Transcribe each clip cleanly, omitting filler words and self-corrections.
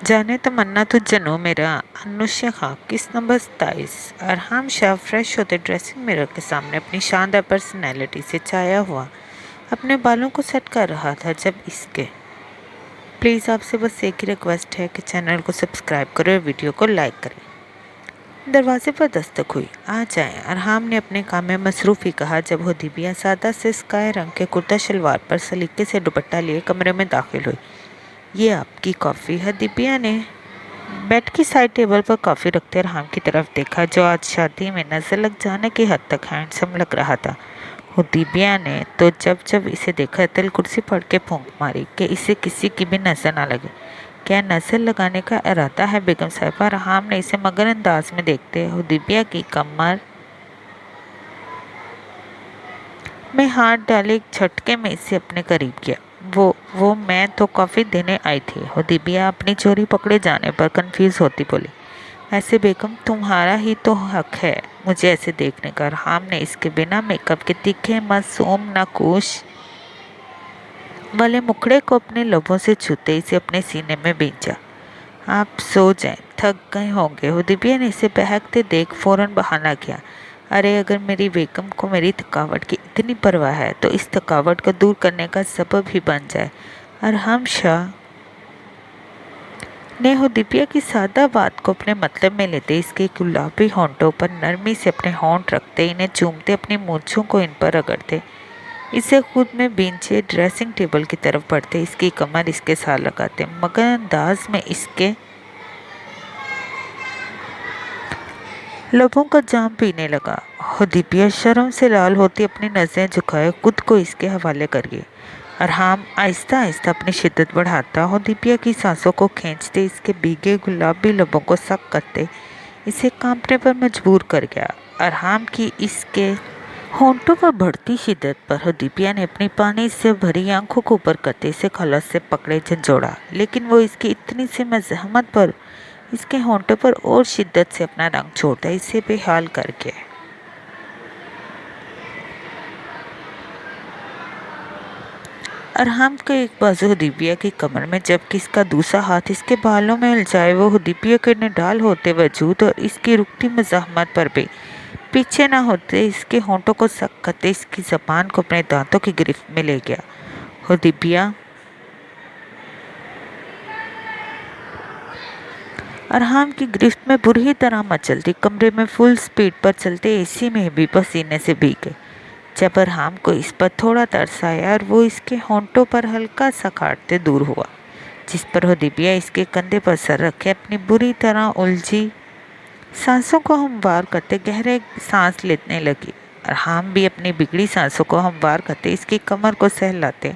जाने तमन्ना तो जनो मेरा। अनुष्या खां किस नंबर 27। अरहाम शाह फ्रेश होते ड्रेसिंग मिरर के सामने अपनी शानदार पर्सनैलिटी से छाया हुआ अपने बालों को सेट कर रहा था जब इसके प्लीज़ आपसे बस एक ही रिक्वेस्ट है कि चैनल को सब्सक्राइब करें और वीडियो को लाइक करें। दरवाजे पर दस्तक हुई। आ जाएं, अरहाम ने अपने काम में मसरूफ़ ही कहा जब वो दिबिया सादा से स्काई रंग के कुर्ता शलवार पर सलीके से दुपट्टा लिए कमरे में दाखिल हुई। ये आपकी कॉफ़ी है। दिबिया ने बेड की साइड टेबल पर कॉफ़ी रखते अरहाम की तरफ देखा जो आज शादी में नज़र लग जाने की हद तक हैंडसम लग रहा था। दिबिया ने तो जब जब इसे देखा तिल कुर्सी पड़ के फूंक मारी कि इसे किसी की भी नज़र ना लगे। क्या नज़र लगाने का इरादा है बेगम साहिबा? अरहाम ने इसे मगर अंदाज में देखते दिबिया की कमर में हाथ डाले एक झटके में इसे अपने करीब किया। वो मैं तो कॉफ़ी देने आई थी। दिबिया अपनी चोरी पकड़े जाने पर कंफ्यूज होती बोली। ऐसे बेगम तुम्हारा ही तो हक है मुझे ऐसे देखने का। अरहाम ने इसके बिना मेकअप के तीखे मासूम नकुश वाले मुखड़े को अपने लबों से छूते इसे अपने सीने में भींचा। आप सो जाएं, थक गए होंगे। दिबिया ने इसे बहकते देख फौरन बहाना किया। अरे अगर मेरी बेगम को मेरी थकावट की इतनी परवाह है तो इस थकावट को दूर करने का सबब ही बन जाए। अरहम शाह ने दिबिया की सादा बात को अपने मतलब में लेते इसके गुलाबी होंठों पर नरमी से अपने होंठ रखते इन्हें चूमते अपनी मूंछों को इन पर रगड़ते इसे खुद में बींचे ड्रेसिंग टेबल की तरफ बढ़ते इसकी कमर इसके साथ लगाते मगर अंदाज में इसके लबों का जाम पीने लगा। दिबिया शर्म से लाल होती अपनी नज़रें झुकाए खुद को इसके हवाले कर गई। अरहाम आहिस्ता आहिस्ता अपनी शिद्दत बढ़ाता दिबिया की सांसों को खींचते इसके भीगे गुलाबी लबों को सख्त करते इसे कांपने पर मजबूर कर गया। अरहाम की इसके होंठों पर बढ़ती शिद्दत पर दिबिया ने अपनी पानी से भरी आंखों को ऊपर करते इसे खलस से पकड़े झंझोड़ा लेकिन वो इसकी इतनी सी मजहमत पर इसके होंठों पर और शिद्दत से अपना रंग छोड़ता इसे बेहाल करके। अरहाम का एक बाजू दिबिया की कमर में जबकि इसका दूसरा हाथ इसके बालों में उलझाए वो दिबिया के निडाल होते वजूद और इसकी रुकती मज़ाहमत पर भी पीछे न होते इसके होंठों को सख्त करते इसकी ज़बान को अपने दांतों की गिरफ्त में ले गया। दिबिया अरहाम की गिरफ्त में बुरी तरह मचलती कमरे में फुल स्पीड पर चलते एसी में भी पसीने से भीगे। जब अरहाम को इस पर थोड़ा तरस आया और वो इसके होंठों पर हल्का सा काटते दूर हुआ जिस पर दिबिया इसके कंधे पर सर रखे अपनी बुरी तरह उलझी सांसों को हमवार करते गहरे सांस लेने लगी। अरहाम भी अपनी बिगड़ी सांसों को हमवार करते इसकी कमर को सहलाते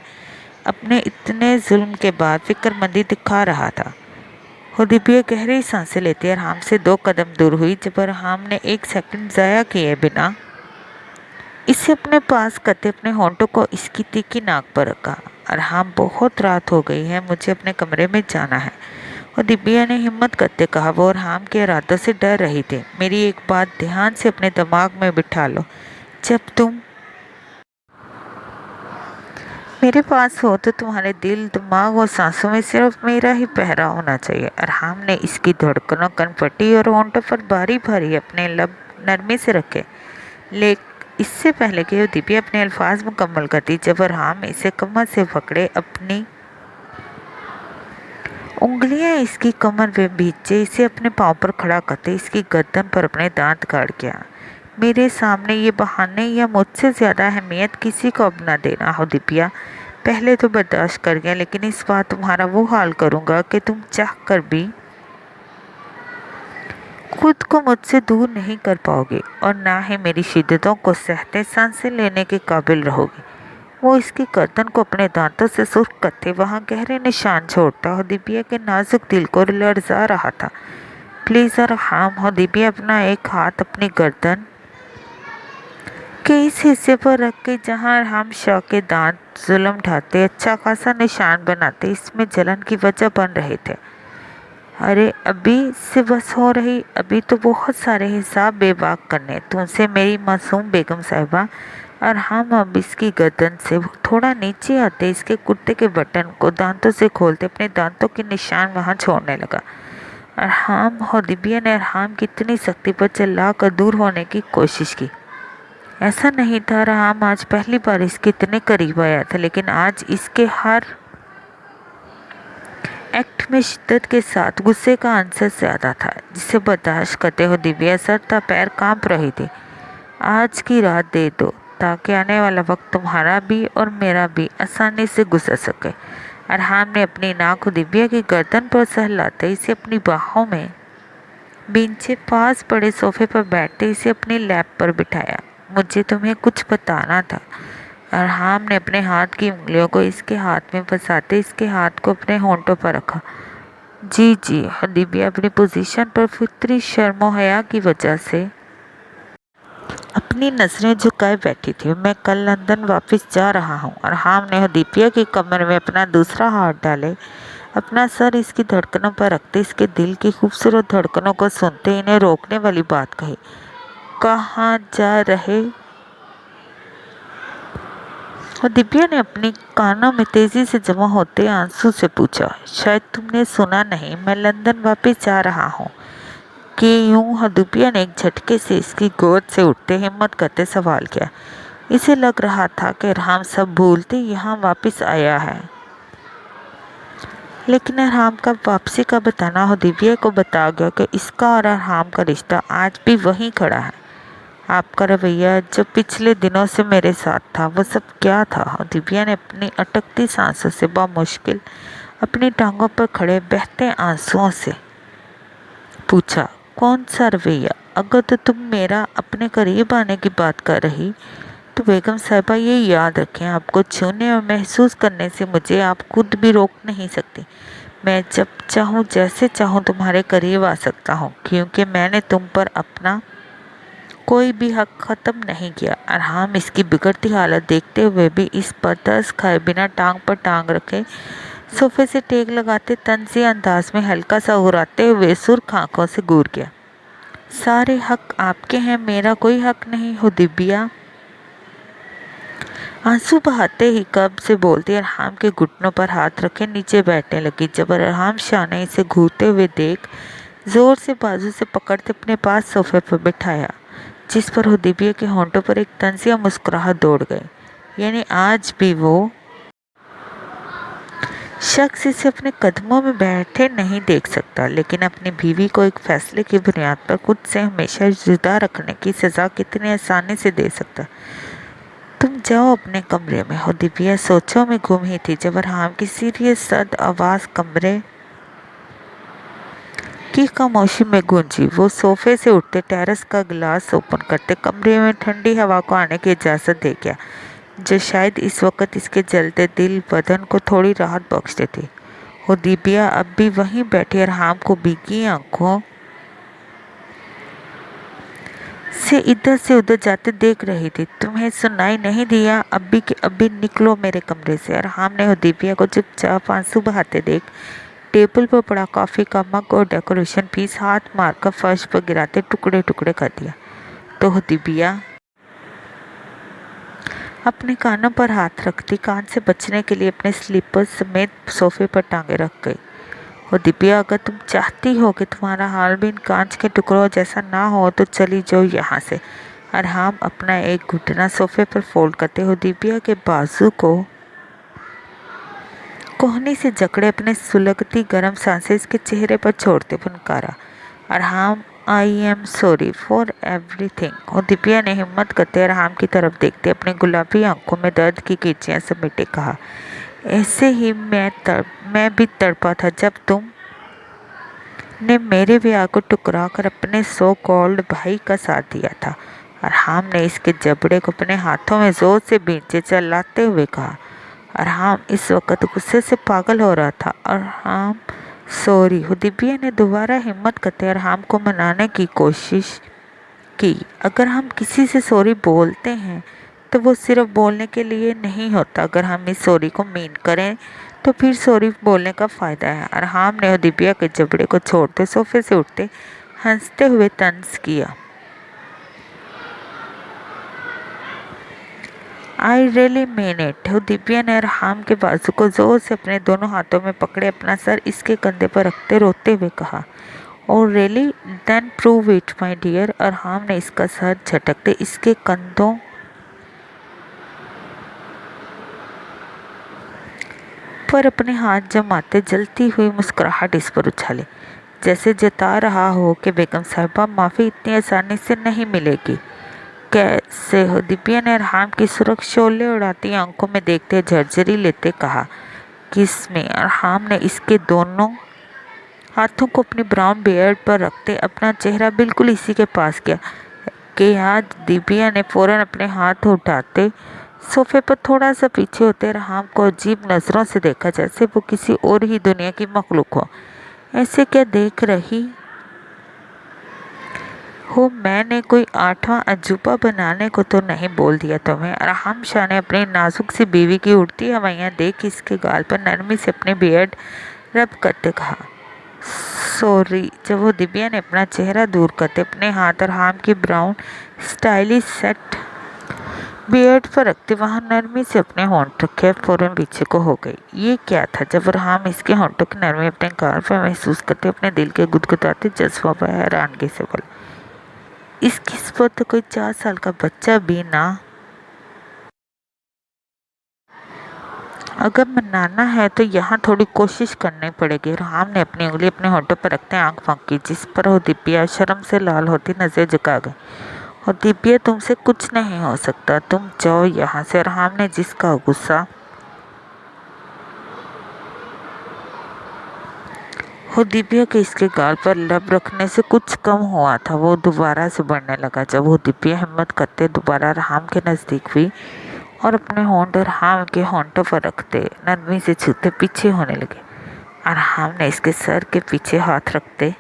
अपने इतने जुल्म के बाद फिक्रमंदी दिखा रहा था। दिबिया गहरी सांसें लेती अरहाम से 2 कदम दूर हुई जब अरहाम ने 1 सेकंड ज़ाया किए बिना इसे अपने पास करते अपने होंठों को इसकी तीखी नाक पर रखा। अरहाम बहुत रात हो गई है मुझे अपने कमरे में जाना है। दिबिया ने हिम्मत करते कहा। वो अरहाम के इरादों से डर रही थी। मेरी एक बात ध्यान से अपने दिमाग में बिठा लो, जब तुम मेरे पास हो तो तुम्हारे दिल दिमाग और सांसों में सिर्फ मेरा ही पहरा होना चाहिए। अरहाम ने इसकी धड़कनों कनपटी और होंठों पर भारी भारी अपने लब नरमी से रखे इससे पहले कि वो दिबिया अपने अल्फाज मुकम्मल करती जब अरहाम इसे कमर से पकड़े अपनी उंगलियां इसकी कमर में भींचे इसे अपने पाँव पर खड़ा करते इसकी गर्दन पर अपने दांत गाड़ गया। मेरे सामने ये बहाने या मुझसे ज़्यादा अहमियत किसी को अब न देना। दिबिया पहले तो बर्दाश्त कर गया लेकिन इस बार तुम्हारा वो हाल करूँगा कि तुम चाह कर भी खुद को मुझसे दूर नहीं कर पाओगे और ना ही मेरी शिद्दतों को सहते सांसें लेने के काबिल रहोगे। वो इसकी गर्दन को अपने दांतों से सुर्ख करते वहाँ गहरे निशान छोड़ता दिबिया के नाजुक दिल को लर्जा रहा था। प्लीज़ अरहाम। दिबिया अपना एक हाथ अपनी गर्दन के इस हिस्से पर रख के जहाँ अरहाम शाह के दांत जुल्म ढाते अच्छा खासा निशान बनाते इसमें जलन की वजह बन रहे थे। अरे अभी से बस हो रही, अभी तो बहुत सारे हिसाब बेबाक करने तुमसे मेरी मासूम बेगम साहिबा। और हम अब इसकी गर्दन से थोड़ा नीचे आते इसके कुर्ते के बटन को दांतों से खोलते अपने दांतों के निशान वहां छोड़ने लगा। अरहाम हौदिबिया ने अरहाम की इतनी सख्ती पर चिल्ला कर दूर होने की कोशिश की। ऐसा नहीं था, अरहाम आज पहली बार इसके इतने करीब आया था, लेकिन आज इसके हर एक्ट में शिद्दत के साथ गुस्से का अंसर ज्यादा था, जिसे बर्दाश्त करते हुए दिव्या सर था, पैर कांप रही थी। आज की रात दे दो ताकि आने वाला वक्त तुम्हारा भी और मेरा भी आसानी से गुजर सके। अरहाम ने अपनी नाक को दिव्या की गर्दन पर सहलाते इसे अपनी बाहों में बींचे पास पड़े सोफे पर बैठते इसे अपनी लैप पर बिठाया। मुझे तुम्हें कुछ बताना था। अरहाम ने अपने हाथ की उंगलियों को इसके हाथ में फंसाते इसके हाथ को अपने होंठों पर रखा। जी जी। दिव्या अपनी पोजीशन पर फितरी शर्मो हया की वजह से अपनी नजरें झुकाए बैठी थी। मैं कल लंदन वापस जा रहा हूँ। अरहाम ने दिव्या की कमर में अपना दूसरा हाथ डाले अपना सर इसकी धड़कनों पर रखते इसके दिल की खूबसूरत धड़कनों को सुनते इन्हें रोकने वाली बात कही। कहाँ जा रहे हो? दिव्या ने अपनी कानों में तेजी से जमा होते आंसू से पूछा। शायद तुमने सुना नहीं, मैं लंदन वापस जा रहा हूँ। कि यूं? दिव्या ने एक झटके से इसकी गोद से उठते हिम्मत करते सवाल किया। इसे लग रहा था कि अरहाम सब भूलते यहाँ वापस आया है, लेकिन अरहाम का वापसी का बताना हो दिव्या को बता गया कि इसका और अरहाम का रिश्ता आज भी वहीं खड़ा है। आपका रवैया जो पिछले दिनों से मेरे साथ था वो सब क्या था? दिव्या ने अपनी अटकती सांसों से मुश्किल अपनी टांगों पर खड़े बहते आंसुओं से पूछा। कौन सा रवैया? अगर तो तुम मेरा अपने करीब आने की बात कर रही तो बेगम साहिबा ये याद रखें, आपको छूने और महसूस करने से मुझे आप खुद भी रोक नहीं सकती। मैं जब चाहूँ जैसे चाहूँ तुम्हारे करीब आ सकता हूँ, क्योंकि मैंने तुम पर अपना कोई भी हक ख़त्म नहीं किया। अरहाम इसकी बिगड़ती हालत देखते हुए भी इस पर तरस खाए बिना टांग पर टांग रखे सोफे से टेक लगाते तंजी अंदाज में हल्का सा उड़ाते हुए सुर्ख आंखों से घूर गया। सारे हक आपके हैं, मेरा कोई हक नहीं हो दिव्या। आंसू बहाते ही कब से बोलती अरहाम के घुटनों पर हाथ रखे नीचे बैठने लगी। जब अरहाम शाह ने इसे घूरते हुए देख जोर से बाजू से पकड़ते अपने पास सोफे पर बिठाया, जिस पर दिव्या के होंठों पर एक तंजिया मुस्कुराहट दौड़ गई। यानी आज भी वो शख्स इसे अपने कदमों में बैठे नहीं देख सकता, लेकिन अपनी बीवी को एक फैसले की बुनियाद पर खुद से हमेशा जुदा रखने की सजा कितनी आसानी से दे सकता। तुम जाओ अपने कमरे में। दिव्या सोचों में गुम ही थी जब अरहाम की सीरियस सद आवाज कमरे की खामोशी में गूंजी। वो सोफे से उठते टेरेस का गिलास ओपन करते कमरे में ठंडी हवा को आने की इजाज़त दे गया, जो शायद इस वक्त इसके जलते दिल बदन को थोड़ी राहत बख्शती थी। दिव्या अब भी वहीं बैठी अरहाम को भीगी आंखों से इधर से उधर जाते देख रही थी। तुम्हें सुनाई नहीं दिया? अभी के अभी निकलो मेरे कमरे से। अरहाम ने दिव्या को चुपचाप आंसू बहाते देख टेबल पर पड़ा कॉफी का मग और डेकोरेशन पीस हाथ मारकर फर्श पर गिराते टुकड़े टुकड़े कर दिया। तो दिव्या अपने कानों पर हाथ रखती कान से बचने के लिए अपने स्लीपर्स समेत सोफे पर टांगे रख गई। दिव्या, अगर तुम चाहती हो कि तुम्हारा हाल भी इन कांच के टुकड़ों जैसा ना हो तो चली जाओ यहाँ से। अरहाम अपना एक घुटना सोफे पर फोल्ड करते हो दिव्या के बाजू को कोहनी से जकड़े अपने सुलगती गर्म सांसें इसके चेहरे पर छोड़ते फनकारा। Arham, I am sorry for everything. Divya ने हिम्मत करते अरहाम की तरफ देखते अपने गुलाबी आंखों में दर्द की कीचियाँ समेटे कहा। ऐसे ही मैं भी तड़पा था जब तुम ने मेरे ब्याह को टुकरा कर अपने सो कॉल्ड भाई का साथ दिया था। अरहाम ने इसके जबड़े को अपने हाथों में जोर से बींचे चलाते हुए कहा। अरहाम इस वक्त गुस्से से पागल हो रहा था। अरहाम सॉरी। दिव्या ने दोबारा हिम्मत करते अरहाम को मनाने की कोशिश की। अगर हम किसी से सॉरी बोलते हैं तो वो सिर्फ बोलने के लिए नहीं होता। अगर हम इस सॉरी को मीन करें तो फिर सॉरी बोलने का फ़ायदा है। अरहाम ने दिव्या के जबड़े को छोड़ते सोफे से उठते हंसते हुए तंज किया। I really mean it. Divya ने अरहाम के बाजू को जोर से अपने दोनों हाथों में पकड़े अपना सर इसके कंधे पर रखते रोते हुए कहा, और really then prove it my dear. Arham ने इसका सर झटकते इसके कंधों पर अपने हाथ जमाते जलती हुई मुस्कुराहट इस पर उछाली, जैसे जता रहा हो कि बेगम साहिबा माफ़ी इतनी आसानी से नहीं मिलेगी। कैसे हो? दिव्या ने अरहाम की सुर्ख शोले उड़ाती आंखों में देखते झरझरी लेते कहा, किस में? अरहाम ने इसके दोनों हाथों को अपनी ब्राउन बियर्ड पर रखते अपना चेहरा बिल्कुल इसी के पास किया कि आज दिव्या ने फौरन अपने हाथ उठाते सोफे पर थोड़ा सा पीछे होते अरहाम को अजीब नज़रों से देखा, जैसे वो किसी और ही दुनिया की मखलूक हो। ऐसे क्या देख रही हो? मैंने कोई आठवां अजूबा बनाने को तो नहीं बोल दिया तुम्हें? अरहाम शाह ने अपनी नाजुक सी बीवी की उड़ती हवाइयाँ देख इसके गाल पर नरमी से अपने बियर्ड रब करते कहा, सॉरी। जब वो दिव्या ने अपना चेहरा दूर करते अपने हाथ अरहाम की ब्राउन स्टाइलिश सेट बियर्ड पर रखते वहाँ नरमी से अपने होंठ रखे फौरन पीछे को हो गई। ये क्या था? जब अरहाम इसके होंठों की नरमी अपने गाल पर महसूस करते अपने दिल के गुदगुदाते जज्बा पर हैरानगी से बोले, इस किस्मत तो कोई 4 साल का बच्चा भी ना। अगर मनाना है तो यहाँ थोड़ी कोशिश करनी पड़ेगी। अरहाम ने अपनी उंगली अपने होंठों पर रखते आंख फांकी, जिस पर वो दिव्या शर्म से लाल होती नजर झुका गई। और दिव्या तुमसे कुछ नहीं हो सकता, तुम जाओ यहाँ से। अरहाम ने जिसका गुस्सा वो दिव्या के इसके गाल पर लब रखने से कुछ कम हुआ था, वो दोबारा से बढ़ने लगा। जब वो दिव्या हिम्मत करते दोबारा अरहाम के नज़दीक हुई और अपने होंठ अरहाम के होंठों पर रखते नरमी से छूते पीछे होने लगे। अरहाम ने इसके सर के पीछे हाथ रखते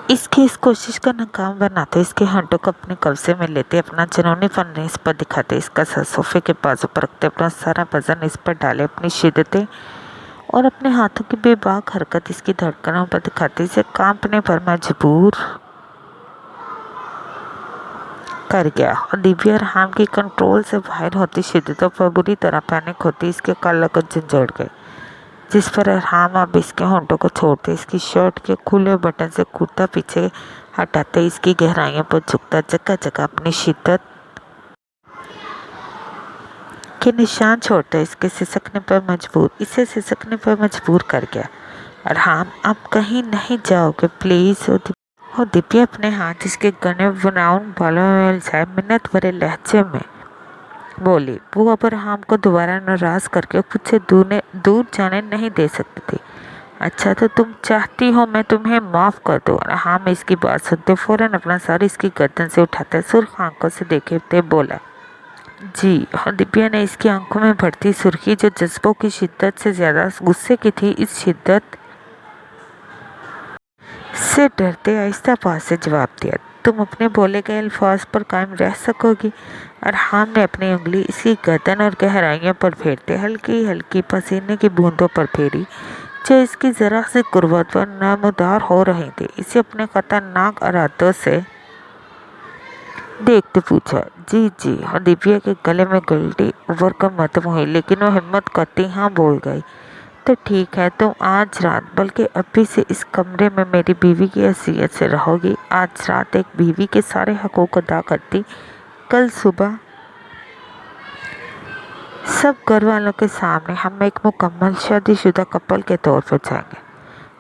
इसकी इस कोशिश का नाकाम बनाते इसके होंठों को अपने कब्जे में लेते अपना जुनूनी फन इस पर दिखाते इसका सर सोफे के बाजू पर रखते अपना सारा वजन इस पर डाले अपनी शिद्दतें और अपने हाथों की बेबाक हरकत इसकी धड़कनों पर दिखाते इसे कांपने पर मजबूर कर गया। और दिव्या अरहाम की कंट्रोल से बाहर होती शिद्दतों पर बुरी तरह पैनिक होती इसके कालाकत झंझोड़ गए, जिस पर अरहाम अब इसके होंठों को छोड़ते इसकी शर्ट के खुले बटन से कुर्ता पीछे हटाते इसकी गहराइयों पर झुकता जगह जगह अपनी शिद्दत के निशान छोड़ता इसे सिसकने पर मजबूर कर गया। अरहाम अब कहीं नहीं जाओगे प्लीज़? और दिव्या अपने हाथ इसके घने ब्राउन बालों में उलझाए मिन्नत भरे लहजे में बोली। वो अब अरहाम को दोबारा नाराज करके खुद से दूर जाने नहीं दे सकती थी। अच्छा तो तुम चाहती हो मैं तुम्हें माफ़ कर दूँ? अरहाम इसकी बात सुनते फौरन अपना सर इसकी गर्दन से उठाते सुर्ख आंखों से देखते बोला, जी। और दिव्या ने इसकी आंखों में बढ़ती सुर्खी जो जज्बों की शिद्दत से ज़्यादा गुस्से की थी इस शिद्दत से डरते आहिस्ता पास से जवाब दिया, तुम अपने बोले गए अल्फाज पर कायम रह सकोगी? अरहाम ने अपनी उंगली इसकी गर्दन और गहराइयों पर फेरते हल्की हल्की पसीने की बूंदों पर फेरी जो इसकी ज़रा सी कुर्बत पर नमदार हो रही थी। इसे अपने खतरनाक इरादों से देखते पूछा, जी जी। और दिव्या के गले में गलटी उभर कर मध्यम हुई, लेकिन वो हिम्मत करती हाँ बोल गई, तो ठीक है तुम आज रात बल्कि अभी से इस कमरे में मेरी बीवी की हैसियत से रहोगी। आज रात एक बीवी के सारे हकूक़ अदा करती कल सुबह सब घर वालों के सामने हम एक मुकम्मल शादीशुदा कपल के तौर पर जाएंगे।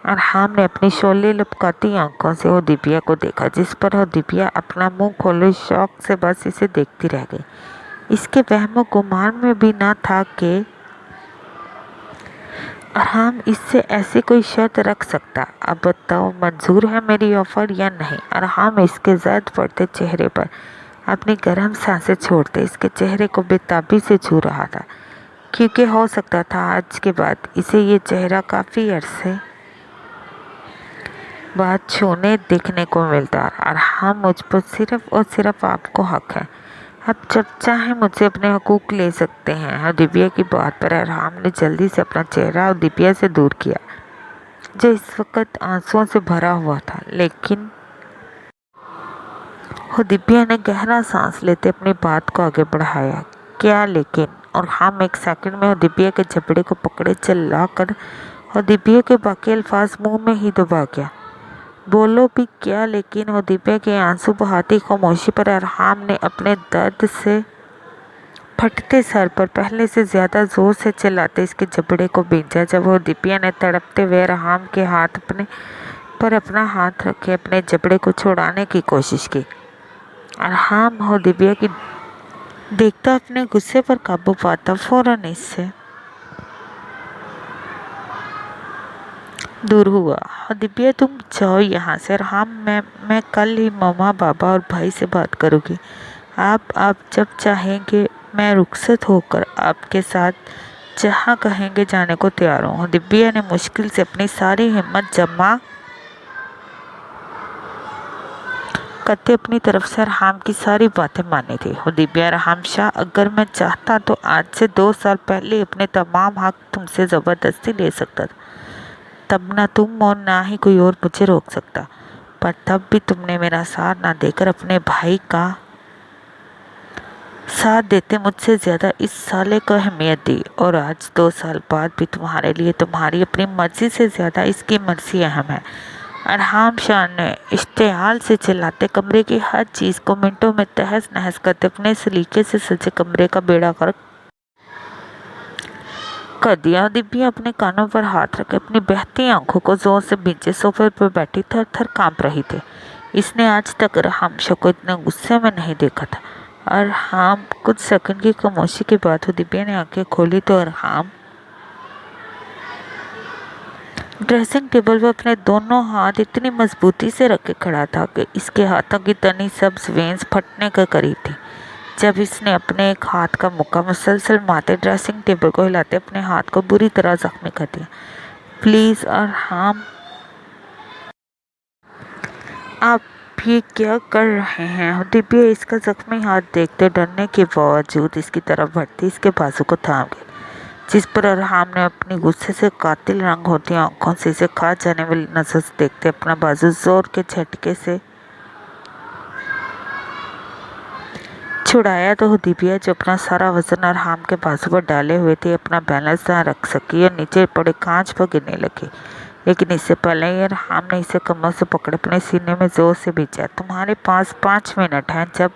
अरहाम ने अपनी शोले लपकाती आंखों से वो दिव्या को देखा, जिस पर वो दिव्या अपना मुंह खोले शौक से बस इसे देखती रह गई। इसके वहमो गुमान में भी ना था कि अरहाम इससे ऐसी कोई शर्त रख सकता। अब बताओ मंजूर है मेरी ऑफ़र या नहीं? अरहाम इसके जर्द पड़ते चेहरे पर अपनी गर्म सांसें छोड़ते इसके चेहरे को बेताबी से छू रहा था, क्योंकि हो सकता था आज के बाद इसे ये चेहरा काफ़ी अरसे बाद छूने देखने को मिलता। अरहाम मुझ पर सिर्फ और सिर्फ आपको हक है, अब जब चाहे मुझसे अपने हकूक़ ले सकते हैं। और दिव्या की बात पर अरहाम ने जल्दी से अपना चेहरा और दिव्या से दूर किया जो इस वक्त आंसुओं से भरा हुआ था, लेकिन वो दिव्या ने गहरा सांस लेते अपनी बात को आगे बढ़ाया। क्या लेकिन? और हम एक सेकंड में वो दिव्या के जबड़े को पकड़े चिल्ला कर और दिव्या के बाकी अल्फाज मुंह में ही दबा गया। बोलो भी क्या लेकिन? वो दिव्या के आंसू बहाती खामोशी पर अरहाम ने अपने दर्द से फटते सर पर पहले से ज्यादा जोर से चिल्लाते इसके जबड़े को भींचा। जब वो दिव्या ने तड़पते हुए अरहाम के हाथ अपने पर अपना हाथ रखे अपने जबड़े को छुड़ाने की कोशिश की। अरहाम हो दिव्या की देखता अपने गुस्से पर काबू पाता फौरन इससे दूर हुआ। और दिव्या तुम जाओ यहाँ से। अरहाम मैं कल ही मम्मा पापा और भाई से बात करूँगी। आप जब चाहेंगे मैं रुखसत होकर आपके साथ जहाँ कहेंगे जाने को तैयार हूँ। दिव्या ने मुश्किल से अपनी सारी हिम्मत जमा करते अपनी तरफ से अरहाम की सारी बातें मानी थी। दिव्या अरहाम शाह, अगर मैं चाहता तो आज से 2 साल पहले अपने तमाम हक तुमसे ज़बरदस्ती ले सकता था। तब ना तुम और ना ही कोई और मुझे रोक सकता, पर तब भी तुमने मेरा साथ ना देकर अपने भाई का साथ देते मुझसे ज़्यादा इस साले को अहमियत दी। और आज 2 साल बाद भी तुम्हारे लिए तुम्हारी अपनी मर्जी से ज़्यादा इसकी मर्जी अहम है। अरहाम शाह ने इश्तेहाल से चिल्लाते कमरे की हर चीज़ को मिनटों में तहस नहस करते अपने सलीके से सजे कमरे का बेड़ा गर्क कर दिया। दिव्या अपने कानों पर हाथ रखे अपनी बहती आंखों को जोर से भींचे सोफे पर बैठी थर थर कांप रही थी। इसने आज तक अरहाम शाह को इतने गुस्से में नहीं देखा था। अरहाम कुछ सेकंड की खामोशी के बाद दिव्या ने आंखें खोली तो अरहाम ड्रेसिंग टेबल पर अपने दोनों हाथ इतनी मजबूती से रखे खड़ा था कि इसके हाथों की तनी सब्ज वेंस फटने के करीब थी। जब इसने अपने एक हाथ का मुक्का मुसलसल मारते ड्रेसिंग टेबल को हिलाते अपने हाथ को बुरी तरह जख्मी कर दिया। प्लीज अरहाम, आप ये क्या कर रहे हैं? दिव्या इसका जख्मी हाथ देखते डरने के बावजूद इसकी तरफ बढ़ती इसके बाजू को थाम गई, जिस पर अरहाम ने अपनी गुस्से से कातिल रंग होती आंखों से इसे खा जाने वाली नजर से देखते अपना बाजू जोर के झटके से छुड़ाया। तो दिव्या जो अपना सारा वजन अरहाम के बाजू पर डाले हुए थे अपना बैलेंस ना रख सकी और नीचे पड़े कांच पर गिरने लगी। लेकिन इससे पहले ही अरहाम ने इसे कमर से पकड़ अपने सीने में जोर से भींचा। तुम्हारे पास 5 मिनट हैं, जब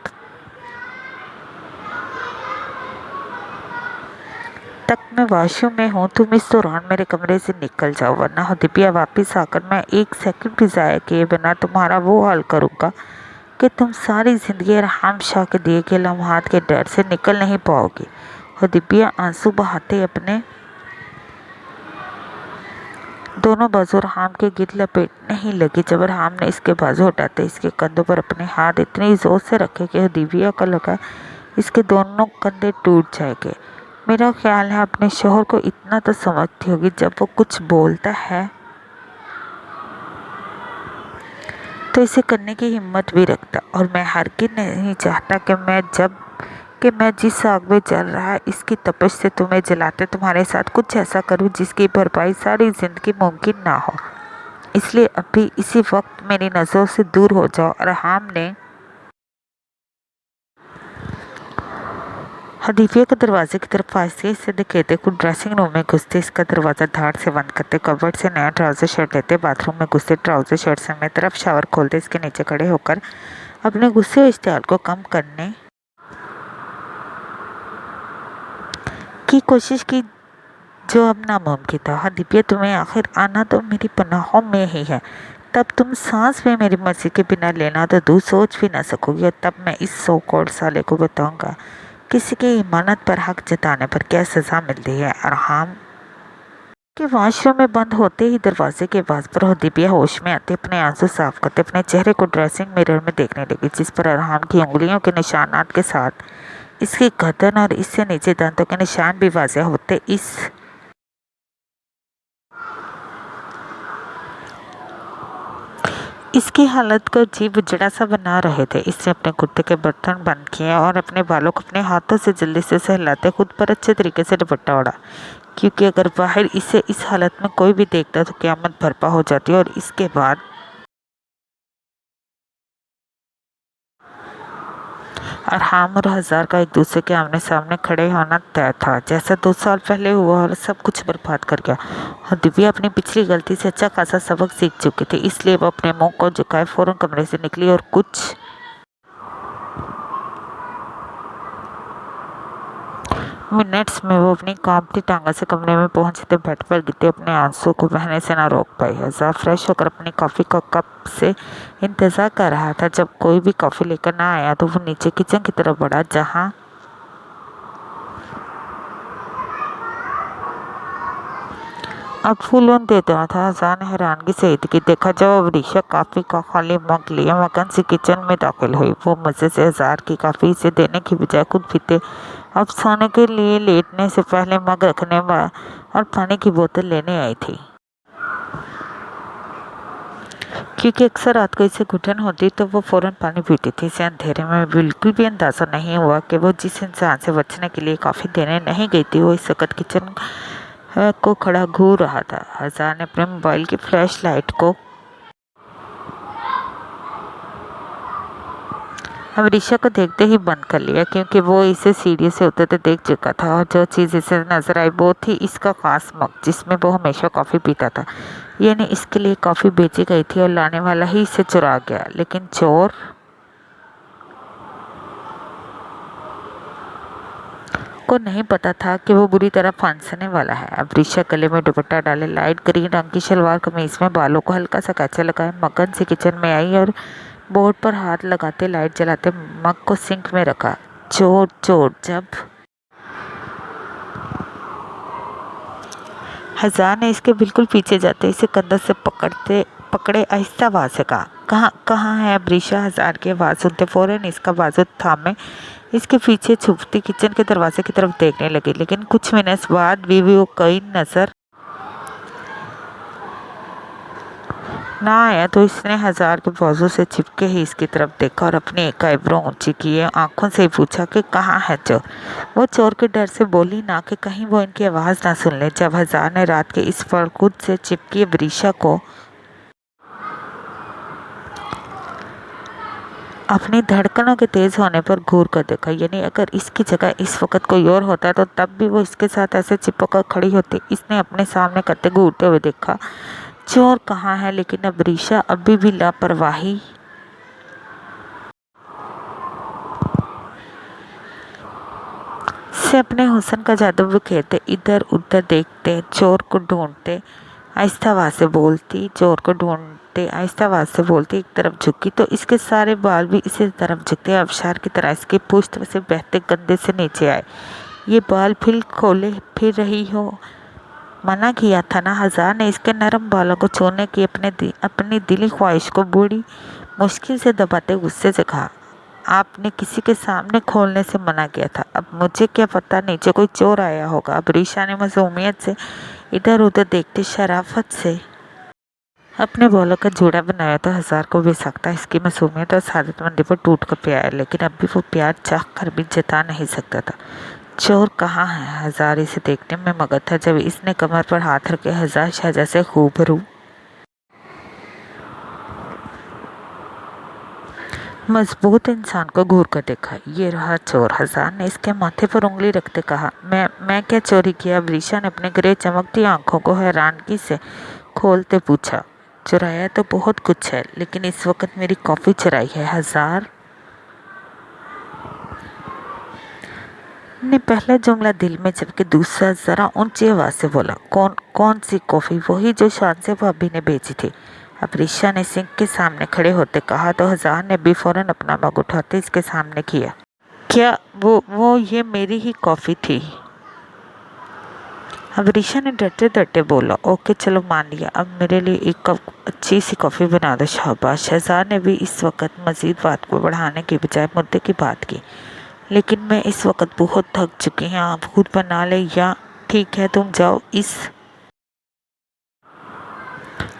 तक मैं वॉशरूम में हूँ तुम इस दौरान मेरे कमरे से निकल जाओ, वरना दिव्या वापस आकर मैं 1 सेकंड भी ज़ाया किए बिना तुम्हारा वो हाल करूँगा कि तुम सारी ज़िंदगी अरहाम शाह के दिए गए लम्हात के डर से निकल नहीं पाओगी। और दिव्या आंसू बहाते अपने दोनों बाजू अरहाम के गिर लपेटने ही लगी। जब अरहाम ने इसके बाजू हटाते इसके कंधों पर अपने हाथ इतनी जोर से रखे कि दिव्या को लगा इसके दोनों कंधे टूट जाएंगे। मेरा ख्याल है अपने शोहर को इतना तो समझती होगी, जब वो कुछ बोलता है तो इसे करने की हिम्मत भी रखता। और मैं हरगिज़ नहीं चाहता कि मैं जिस आग में जल रहा है इसकी तपिश से तुम्हें जलाते तुम्हारे साथ कुछ ऐसा करूं जिसकी भरपाई सारी ज़िंदगी मुमकिन ना हो। इसलिए अभी इसी वक्त मेरी नज़रों से दूर हो जाओ। अरहाम ने दिव्या को दरवाजे की तरफ आहिस्ते से धकेलते खुद ड्रेसिंग रूम में घुसते इसका दरवाज़ा धाड़ से बंद करते कबर्ड से नया ट्राउज़र शर्ट लेते बाथरूम में घुसते ट्राउज़र शर्ट समेत तरफ शावर खोलते इसके नीचे खड़े होकर अपने गुस्से और इश्तियाल को कम करने की कोशिश की जो अब नामुमकिन था। दिव्या तुम्हें आखिर आना तो मेरी पनाहों में ही है। तब तुम सांस में मेरी मर्जी के बिना लेना तो दूर सोच भी ना सकोगी। और तब मैं इस सो कॉल्ड साले को बताऊंगा किसी की इमानत पर हक जताने पर क्या सज़ा मिलती है। अरहाम के वॉशरूम में बंद होते ही दरवाजे के आवाज़ पर दिव्या होश में आते अपने आंसू साफ करते अपने चेहरे को ड्रेसिंग मिरर में देखने लगी, जिस पर अरहाम की उंगलियों के निशानात के साथ इसकी गर्दन और इससे नीचे दांतों के निशान भी वाज़ेह होते इसकी हालत को अजीब उजड़ा सा बना रहे थे। इसने अपने कुर्ते के बटन बंद किए और अपने बालों को अपने हाथों से जल्दी से सहलाते खुद पर अच्छे तरीके से दुपट्टा ओढ़ा, क्योंकि अगर बाहर इसे इस हालत में कोई भी देखता तो क़यामत बर्पा हो जाती। और इसके बाद और हाम और हजार का एक दूसरे के आमने सामने खड़े होना तय था, जैसा 2 साल पहले हुआ और सब कुछ बर्बाद कर गया। और दिव्या अपनी पिछली गलती से अच्छा खासा सबक सीख चुकी थी, इसलिए वो अपने मुंह को झुकाए फौरन कमरे से निकली और कुछ मिनट्स में वो अपनी कांपती टांगों से कमरे में पहुंचते बेड पर गिरते अपने आंसू को बहने से ना रोक पाई। हजार फ्रेश होकर अपनी कॉफ़ी का कप से इंतज़ार कर रहा था। जब कोई भी कॉफ़ी लेकर ना आया तो वो नीचे किचन की तरफ बढ़ा, जहां अब फूलों देता था। हजार ने हैरानगी से ईद की देखा जब वृषा काफ़ी का खाली मग लिए मगन से किचन में दाखिल हुई। वो मज़े से हजार की काफ़ी से देने की बजाय खुद पीते अब सोने के लिए लेटने से पहले मग रखने और पानी की बोतल लेने आई थी, क्योंकि अक्सर रात को इसे घुटन होती तो वो फौरन पानी पीती थी। इसे अंधेरे में बिल्कुल भी अंदाज़ा नहीं हुआ कि वो जिस इंसान से बचने के लिए कॉफ़ी देने नहीं गई थी वो इस वक्त किचन को खड़ा घूर रहा था। हजार ने अपने मोबाइल की फ्लैश लाइट को अमरीशा को देखते ही बंद कर लिया, क्योंकि वो इसे सीढ़ी से उतरते देख चुका था और जो चीज़ इसे नजर आई वो थी इसका खास मग जिसमें वो हमेशा कॉफ़ी पीता था। यानी इसके लिए कॉफ़ी बेची गई थी और लाने वाला ही इसे चुरा गया। लेकिन चोर को नहीं पता था कि वो बुरी तरह फंसने वाला है। अब ऋषा गले में दुपट्टा डाले, लाइट ग्रीन रंग की शलवार कमीज में बालों को हल्का सा कैचा लगाए मगन से किचन में आई और बोर्ड पर हाथ लगाते लाइट जलाते मग को सिंक में रखा। चोर चोर। जब हजार ने इसके बिल्कुल पीछे जाते इसे कंधे से पकड़े आहिस्ता आवाज से कहा, कहाँ कहाँ है अब्रीशा। हजार की आवाज़ सुनते फौरन इसका बाजू थामे इसके पीछे छुपती किचन के दरवाजे की तरफ देखने लगी। लेकिन कुछ मिनट बाद भी वो कहीं नजर ना आया तो इसने हजार के बाजू से चिपके ही इसकी तरफ देखा और अपनी एक आईब्रो ऊंची किए आंखों से पूछा कि कहाँ है चोर। वो चोर के डर से बोली ना कि कहीं वो इनकी आवाज़ ना सुन ले। जब हजार ने रात के इस पर खुद से चिपकी वृषा को अपनी धड़कनों के तेज होने पर घूर कर देखा, यानी अगर इसकी जगह इस वक्त कोई और होता तो तब भी वो इसके साथ ऐसे चिपक कर खड़ी होती। इसने अपने सामने करते घूरते हुए देखा चोर कहाँ है, लेकिन अब ऋषा अभी भी लापरवाही से अपने हुस्न का जादू बिखेरते इधर उधर देखते चोर को ढूंढते आहिस्ता आवाज़ से बोलती आहिस्ता आवाज़ से बोलती एक तरफ झुकी तो इसके सारे बाल भी इसी तरफ झुकते अबशार की तरह इसकी पुश्त से बहते गंदे से नीचे आए। ये बाल फिर खोले फिर रही हो, मना किया था ना। हजार ने इसके नरम बालों को छूने की अपनी दिली ख्वाहिश को बड़ी मुश्किल से दबाते गुस्से से कहा, आपने किसी के सामने खोलने से मना किया था, अब मुझे क्या पता नीचे कोई चोर आया होगा। अब ऋषा ने मासूमियत से इधर उधर देखते शराफत से अपने बालों का जूड़ा बनाया तो हजार को भी सकता इसकी मासूमियत और सादतमंदी पर टूट कर प्यार, लेकिन अब भी वो प्यार चाह कर भी जता नहीं सकता था। चोर कहाँ है। हजार इसे देखने में मगन था जब इसने कमर पर हाथ रखे हजार शहजा से खूबरू मजबूत इंसान को घूर कर देखा। ये रहा चोर। हजार ने इसके माथे पर उंगली रखते कहा, मैं क्या चोरी किया। वृषा ने अपने ग्रे चमकती आंखों को हैरानगी से खोलते पूछा, चुराया तो बहुत कुछ है, लेकिन इस वक्त मेरी कॉफ़ी चुराई है। हजार ने पहला जुमला दिल में जबकि दूसरा जरा ऊंची आवाज से बोला, कौन सी कॉफ़ी। वही जो शान से भाभी ने बेची थी। अब ऋषा ने सिंक के सामने खड़े होते कहा तो हजार ने भी फौरन अपना मग उठाते इसके सामने किया, क्या वो ये मेरी ही कॉफ़ी थी। अब ऋषा ने डरते डरते बोला, ओके चलो मान लिया, अब मेरे लिए एक कप अच्छी सी कॉफ़ी बना दो। शाबाश। शहजाद ने भी इस वक्त मज़ीद बात को बढ़ाने के बजाय मुद्दे की बात की, लेकिन मैं इस वक्त बहुत थक चुकी हूँ, आप खुद बना ले या ठीक है तुम जाओ।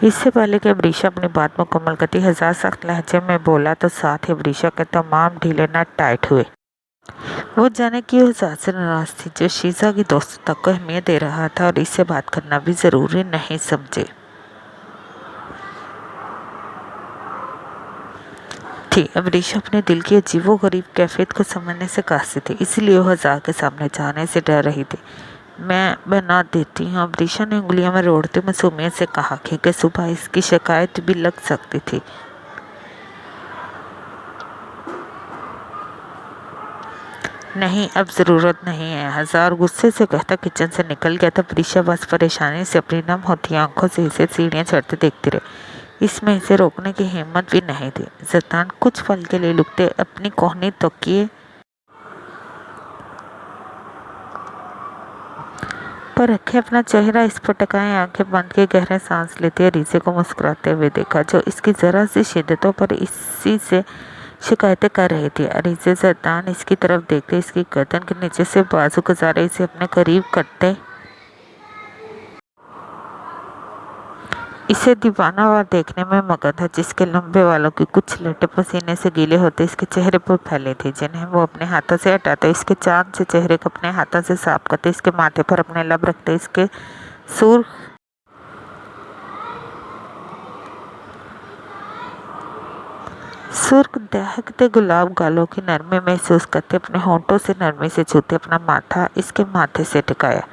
इससे पहले कि अबरीशा अपनी बात मुकम्मल करती हजार सख्त लहजे में बोला तो साथ ही अबरीशा के तमाम ढीले नट टाइट हुए। वो जाने की हजार से नाराज थी जो शीजा की दोस्तों तक को अहमियत दे रहा था और इससे बात करना भी ज़रूरी नहीं समझे। थी। अब ऋषा अपने दिल की अजीबोगरीब कैफियत को समझने से कासी थी, इसलिए वो हजार के सामने जाने से डर रही थी। मैं बना देती हूँ। अब ऋषा ने उंगलियों में रोड़ते मासूमियत से कहा कि सुबह इसकी शिकायत भी लग सकती थी। नहीं, अब ज़रूरत नहीं है, हजार गुस्से से कहता किचन से निकल गया। तब ऋषा बस परेशानी से अपनी नम होती आंखों से इसे सीढ़ियाँ चढ़ते देखती रही। इसमें इसे रोकने की हिम्मत भी नहीं थी। जतान कुछ पल के लिए लुकते अपनी कोहनी तकिए पर रखे अपना चेहरा इस पर टकाए आंखें बंद के गहरे सांस लेते रीसे को मुस्कुराते हुए देखा, जो इसकी जरा सी शिद्दतों पर इसी से शिकायतें कर रही थी। अरीजे जतान इसकी तरफ देखते इसकी गर्दन के नीचे से बाजू गुजारे इसे अपने करीब करते इसे दीवानावार देखने में मगन था, जिसके लंबे बालों की कुछ लटे पसीने से गीले होते इसके चेहरे पर फैले थे, जिन्हें वो अपने हाथों से हटाते इसके चांद से चेहरे को अपने हाथों से साफ करते, इसके माथे पर अपने लब रखते इसके सुर्ख दहकते गुलाब गालों की नरमी महसूस करते, अपने होंठों से नरमी से छूते अपना माथा इसके माथे से टिकाया।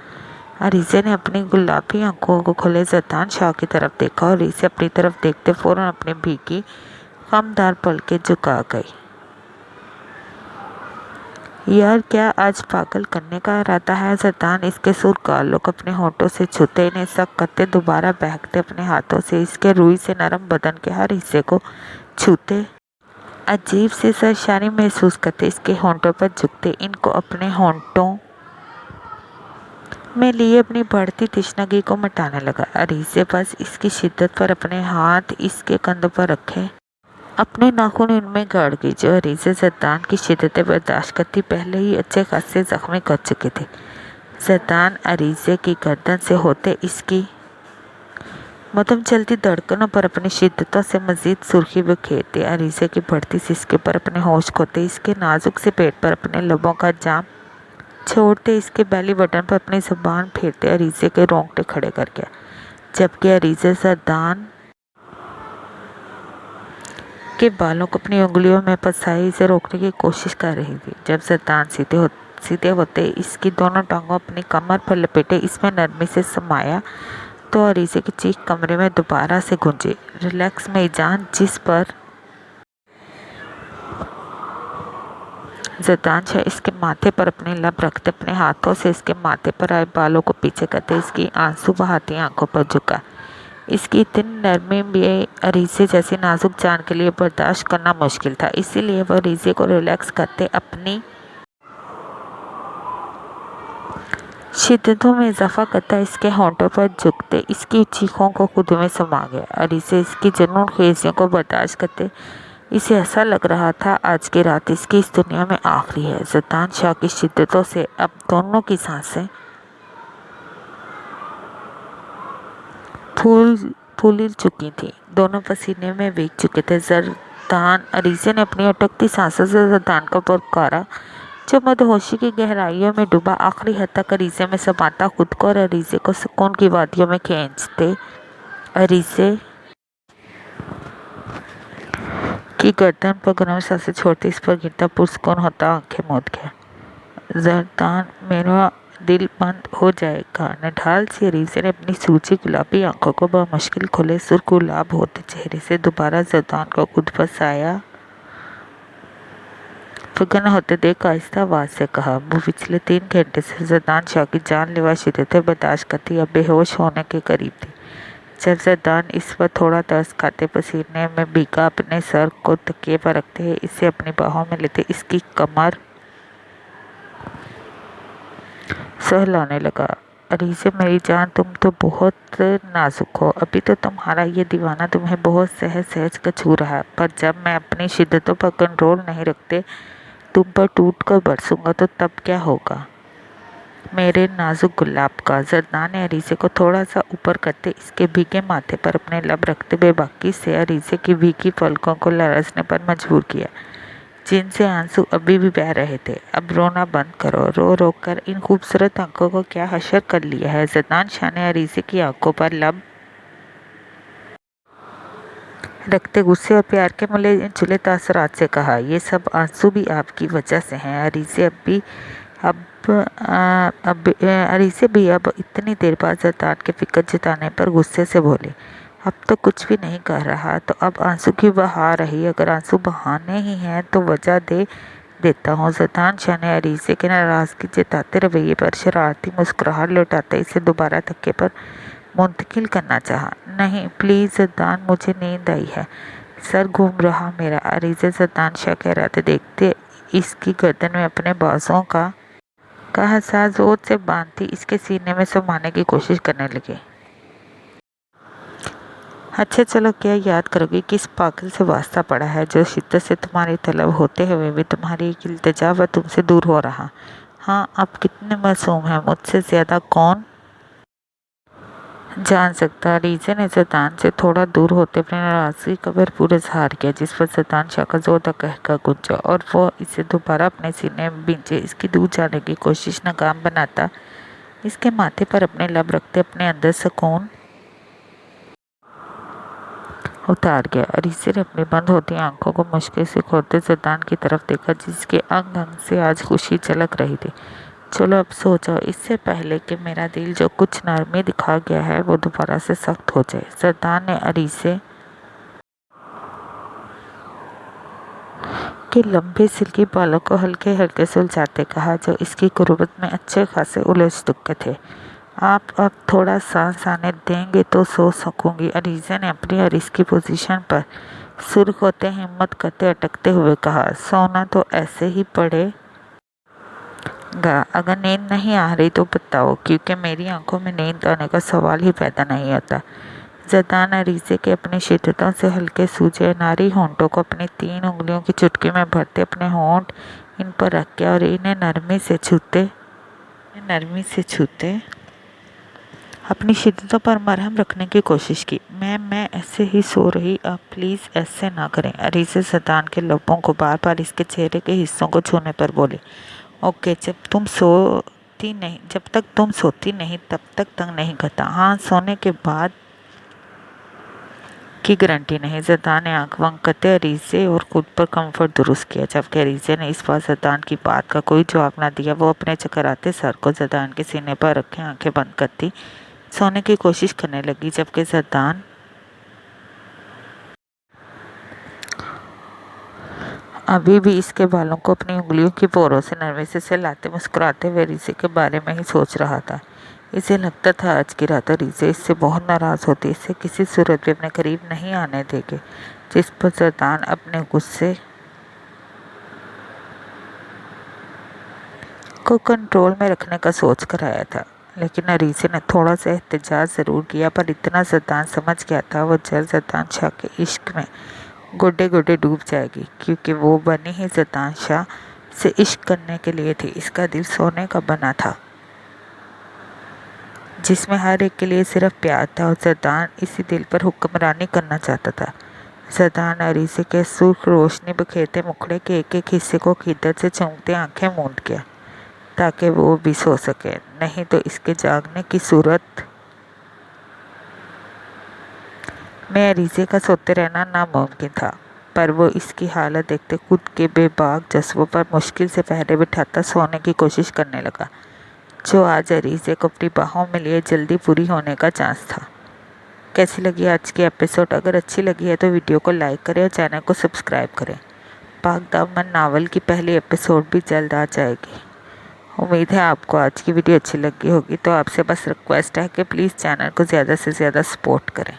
अरीजे ने अपनी गुलाबी आंखों को खुले जतान शाह की तरफ देखा और इसे अपनी तरफ देखते फौरन अपनी भीगी कमदार पलकें झुका गई। यार, क्या आज पागल करने का इरादा है? जतान इसके सुर गालों को अपने होंठों से छूते इन्हें सक करते दोबारा बहकते अपने हाथों से इसके रुई से नरम बदन के हर हिस्से को छूते अजीब सी सरशानी महसूस करते इसके होंठों पर झुकते इनको अपने होंठों में लिए अपनी बढ़ती तृष्णागी को मिटाने लगा। अरीजे बस इसकी शिद्दत पर अपने हाथ इसके कंधों पर रखे अपने नाखून इनमें गाड़ गई, जो अरीजे जतान की शिद्दतें बर्दाश्त करती पहले ही अच्छे खासे जख्मी कर चुके थे। जतान अरीजे की गर्दन से होते इसकी मध्यम चलती धड़कनों पर अपनी शिद्दतों से मजीद सुर्खी बिखेरते अरीजे की बढ़ती सिसके पर अपने होश खोते इसके नाजुक से पेट पर अपने लबों का जाम छोड़ते इसके बेली बटन पर अपनी जुबान फेरते अरीजे के रोंगटे खड़े करके, जबकि अरीजे जतान के बालों को अपनी उंगलियों में फंसाए इसे रोकने की कोशिश कर रही थी। जब जतान सीधे होते इसकी दोनों टांगों अपनी कमर पर लपेटे इसमें नरमी से समाया, तो अरीजे की चीख कमरे में दोबारा से गूंजी। रिलैक्स मेरी जान, जिस पर जतान शाह इसके माथे पर अपने लब रखते अपने हाथों से इसके माथे पर आए बालों को पीछे करते इसकी आंसू बहाती आंखों पर झुका। इसकी इतनी नरमी भी अरीजे जैसी नाजुक जान के लिए बर्दाश्त करना मुश्किल था, इसीलिए वह अरीजे को रिलैक्स करते अपनी शिद्दतों में इजाफा करता इसके होंठों पर झुकते इसकी चीखों को खुद में समा गया। अरीजे इसकी जुनून खेजियों को बर्दाश्त करते इसे ऐसा लग रहा था आज की रात इसकी इस दुनिया में आखिरी है। जतान शाह की शिद्दतों से अब दोनों की सांसें फूल चुकी थी, दोनों पसीने में भीग चुके थे। जतान अरीजे ने अपनी अटकती सांसों से जतान को पुकारा, जो मदहोशी की गहराइयों में डूबा आखिरी हद तक अरीजे में समाता खुद को और अरीजे को सुकून की वादियों में खींचते। अरीजे की गर्दन पर गरम सांसें छोड़ते इस पर गिरता पुरस्कून होता आंखें मूंद गया। जतान, मेरा दिल बंद हो जाएगा। नढाल सी अरीजे ने अपनी सूजी गुलाबी आंखों को बमुश्किल खुले सुर्ख गुलाब होते चेहरे से दोबारा जतान को खुद फंसाया। फिक्र होते देख आहिस्ता आवाज से कहा, वो पिछले 3 घंटे से जतान शाह की जानलेवा शिद्दतें बर्दाश्त करती अब बेहोश होने के करीब थी। जब जतान इस पर थोड़ा तरस खाते पसीने में भीगा अपने सर को तकिए पर रखते इसे अपनी बाहों में लेते इसकी कमर सहलाने लगा। अरीजे मेरी जान, तुम तो बहुत नाजुक हो, अभी तो तुम्हारा ये दीवाना तुम्हें बहुत सहज सहज का छू रहा है, पर जब मैं अपनी शिद्दतों पर कंट्रोल नहीं रखते तुम पर टूट कर बरसूंगा तो तब क्या होगा मेरे नाजुक गुलाब का। जतान ने अरीजे को थोड़ा सा ऊपर करते इसके भीगे माथे पर अपने लब रखते बेबाकी से अरीजे की भीगी पलकों को लरसने पर मजबूर किया, जिनसे आंसू अभी भी बह रहे थे। अब रोना बंद करो, रो रो कर इन खूबसूरत आंखों को क्या हशर कर लिया है। जतान शाह ने अरीजे की आंखों पर लब रखते गुस्से और प्यार के मिले जुले तासरात से कहा, ये सब आंसू भी आपकी वजह से हैं। अरीसे भी अब इतनी देर बाद ज़रदान के फिक्र जताने पर गुस्से से बोले, अब तो कुछ भी नहीं कर रहा तो अब आंसू क्यों बहा रही? अगर आंसू बहाने ही हैं तो वजह दे देता हूँ। ज़रदान शाह ने अरीसे के नाराज़गी जताते रवैये पर शरारती मुस्कुराहट लौटाते इसे दोबारा धक्के पर मुंतकिल करना चाहा। नहीं प्लीज़ ज़रदान, मुझे नींद आई है, सर घूम रहा मेरा। अरीसे ज़रदान शाह कह रहे थे देखते इसकी गर्दन में अपने बाजों का हसा जोर से बांधती इसके सीने में समाने की कोशिश करने लगे। अच्छा चलो, क्या याद करोगी किस पागल से वास्ता पड़ा है जो शिद्दत से तुम्हारी तलब होते हुए भी तुम्हारी एक इल्तिजा व तुमसे दूर हो रहा? हाँ, आप कितने मासूम हैं, मुझसे ज़्यादा कौन जान सकता। रीजे ने ज़रदान से थोड़ा दूर होते अपनी नाराज़गी का भरपूर इजहार किया, जिस पर ज़रदान शाह का जोरदार कहका गूंजा और वो इसे दोबारा अपने सीने में बिंचे इसकी दूर जाने की कोशिश नाकाम बनाता इसके माथे पर अपने लब रखते अपने अंदर सुकून उतार गया। अरीसे ने अपनी बंद होती आंखों को मुश्किल से खोलते ज़रदान की तरफ देखा, जिसके अंग अंग से आज खुशी झलक रही थी। चलो अब सो जाओ, इससे पहले कि मेरा दिल जो कुछ नरमी दिखा गया है वो दोबारा से सख्त हो जाए। ज़रदान ने अरीसे के लंबे सिल्की बालों को हल्के हल्के सुलझाते कहा, जो इसकी कुर्बत में अच्छे खासे उलझ चुके थे। आप अब थोड़ा सांस आने देंगे तो सो सकूंगी। अरीसे ने अपनी और इसकी पोजीशन पर सुर्ख होते हिम्मत करते अटकते हुए कहा, सोना तो ऐसे ही पड़ेगा, अगर नींद नहीं आ रही तो बताओ, क्योंकि मेरी आंखों में नींद आने का सवाल ही पैदा नहीं होता। ज़रदान अरीसे के अपनी शिद्दतों से हल्के सूजे नारी होंठों को अपनी 3 उंगलियों की चुटकी में भरते अपने होंठ इन पर रख के और इन्हें नरमी से छूते अपनी शिद्दतों पर मरहम रखने की कोशिश की। मैं ऐसे ही सो रही, आप प्लीज़ ऐसे ना करें। अरीसे ज़रदान के लबों को बार बार इसके चेहरे के हिस्सों को छूने पर बोले, ओके, जब तक तुम सोती नहीं तब तक तंग नहीं करता। हाँ, सोने के बाद की गारंटी नहीं। ज़रदान ने आंख बंद करते अरीसे और खुद पर कंफर्ट दुरुस्त किया, जबकि अरीसे ने इस बार ज़रदान की बात का कोई जवाब ना दिया। वो अपने चकराते सर को ज़रदान के सीने पर रखे आंखें बंद करती सोने की कोशिश करने लगी, जबकि ज़रदान अभी भी इसके बालों को अपनी उंगलियों की पोरों से नरमी से सहलाते मुस्कुराते हुए अरीसे के बारे में ही सोच रहा था। इसे लगता था आज की रात अरीसे इससे बहुत नाराज़ होती, इसे किसी सूरत भी अपने करीब नहीं आने देंगे, जिस पर ज़रदान अपने गुस्से को कंट्रोल में रखने का सोच कर आया था। लेकिन अरीसे ने थोड़ा सा एहतजाज ज़रूर किया, पर इतना ज़रदान समझ गया था वो जल्द ज़रदान शाह के इश्क में गोडे गोडे डूब जाएगी, क्योंकि वो बनी ही ज़रदान शाह से इश्क करने के लिए थी। इसका दिल सोने का बना था, जिसमें हर एक के लिए सिर्फ प्यार था, और ज़रदान इसी दिल पर हुक्मरानी करना चाहता था। ज़रदान अरीसे के सुर्ख रोशनी बिखेरते मुखड़े के एक एक हिस्से को खिद्दत से चूमते आंखें मूंद गया, ताकि वो भी सो सके, नहीं तो इसके जागने की सूरत में अरीसे का सोते रहना नामुमकिन था। पर वो इसकी हालत देखते खुद के बेबाक जज्बों पर मुश्किल से पहरे बिठाता सोने की कोशिश करने लगा, जो आज अरीसे को अपनी बाहों में लिए जल्दी पूरी होने का चांस था। कैसी लगी आज की एपिसोड? अगर अच्छी लगी है तो वीडियो को लाइक करें और चैनल को सब्सक्राइब करें। पाक दामन नावल की पहली एपिसोड भी जल्द आ जाएगी। उम्मीद है आपको आज की वीडियो अच्छी लगी होगी। तो आपसे बस रिक्वेस्ट है कि प्लीज़ चैनल को ज़्यादा से ज़्यादा सपोर्ट करें।